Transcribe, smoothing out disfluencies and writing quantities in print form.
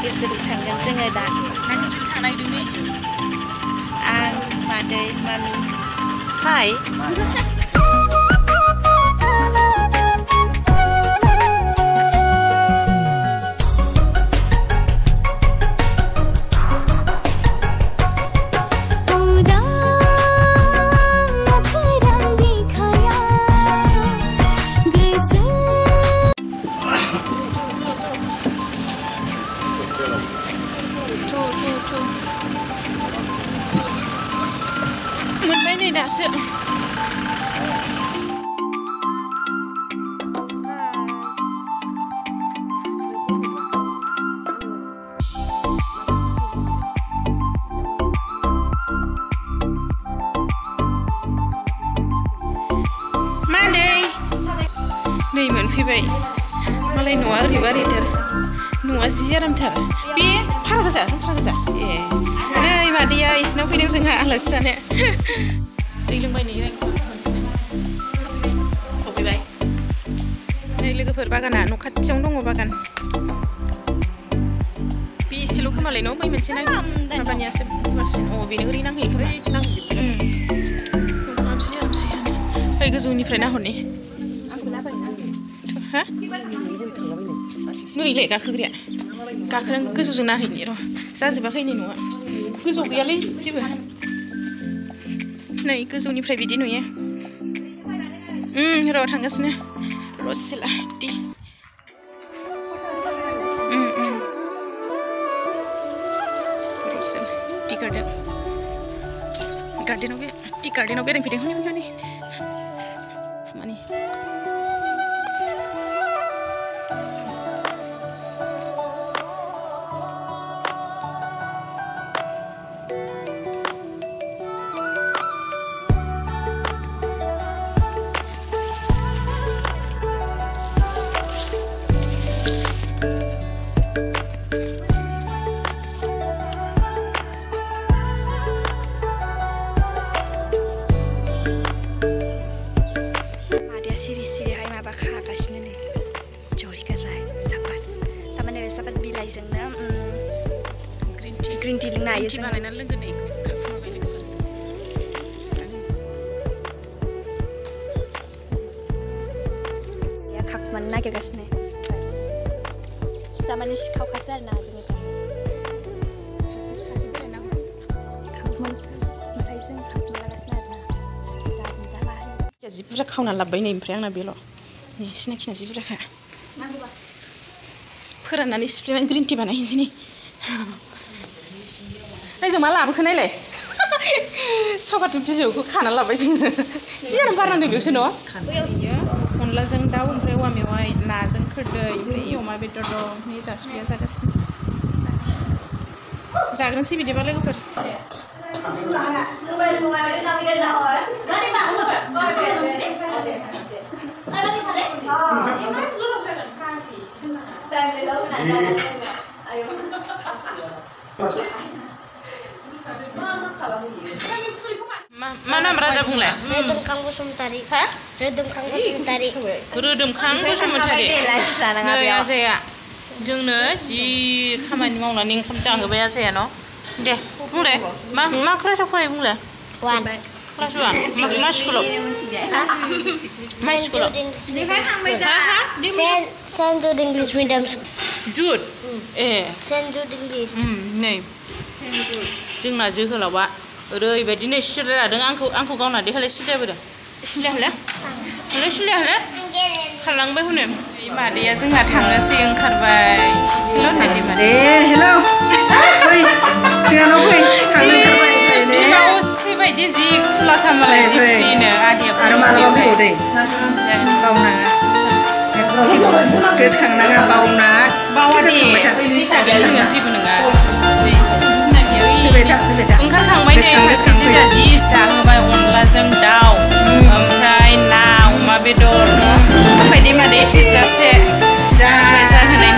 गेजेराव थांगोन जोङो दा नागिजुलि थांनायदों नै आं मादै मामि हाय मोनबाय नै दासो नै मोनफैबाय मालाय न'आ ओरैबा ओरैथार न'आ जि आरामथार बे फारा गोजा ए नै मादैया इसिनाव फैदों जोंहा आलासि जानो दै लोंबाय नै सफैबाय नै लोगोफोर बागाना न' खाथियावनो दङ बागान बे एसेल' खोमालाय न' बै मोनसे माबानियासो गुवारसिन बेनो ओरै नांहैयो खोमा न'आ जि आराम सायानो फै गोजौनिफ्राय नाहरनि हा नैलाय गाखोग्राया गाखोनां गोजौजों नाहैनि र' जाजोबाखै नै न'आ गोजौ गैयालै जेबो नै गोजौनिफ्राय बिदि नुयो र' थांगासिनो रसिला दि रसिला टि गार्डेनाव बेरायफैदों हनै माने सिरि-सिरिहाय माबा खागासिनो नै जरिगाराय सापात थारमाने बे सापात बिलाइजोंनो ग्रिन टि लोंनो हायो जों बानायनानै लोंगोन नै खाखुमानो नागिरगासिनो थारमाने सिखावखासो आरोना जोङो सासे बेरायनांगौ ओमफ्राय जों खाखुमागासिनो आरोना जि बुरजा खावना लाबोबाय नै ओमफ्राय आंना बेल' नै सिनाखिना जि बुरजाखा फोराननानै सिफ्लेनानै ग्रिन टि बानायनोसै नै जों मा लाबोखो नायलाय सापात बिजौखौ खाना लाबोबाय जोङो जि आराम बारनांदों बेयावसो न' अनलाजों दाउ ओमफ्राय औवा मेवाइ नाजों खोरदै ओमफ्राय अमा बेदर दं नै जासुया जागासिनो जाग्रोनोसै बिदिबा लोगोफोर मा नाम राजा बुंलाय रोदोमखां बसुमतारी रोदोमखां बसुमतारी नै आजाया जोंनो जि खामानि मावनानै ओंखाम जाहोबाय आजाया न' दे बुंलाय मा क्लासाव फरायो बुंलाय क्लास 1 मा स्कुलाव सेन्ट जुड इंलिश मिडियाम जुड ए सेन्ट जुड इंलिश नै जोंना जोहोलावा ओरैबायदि नै सिलाय लादों आंखौ गावना देहालाय सिलायबोदों सिलाय खारलांबाय हनै मादैया जोंहा थांनोसै ओंखारबाय हेल' थायदि मादै हेल' फै जोंहानाव फै थांनो ओंखारबाय बिमा असे बायदि जि खुला खामालाय जि फ्रिनो आदिया आरो मालाबा फैबाव दे बावनाङा गोसोखांनाङा बावादि जोङो जेबो नङा ओंखारखांबाय नै जोंहा जि जाहोबाय अनलाजों दाउ ओमफ्राय ना अमा बेदर ओमफ्राय मादै थोजासे जाहोनाय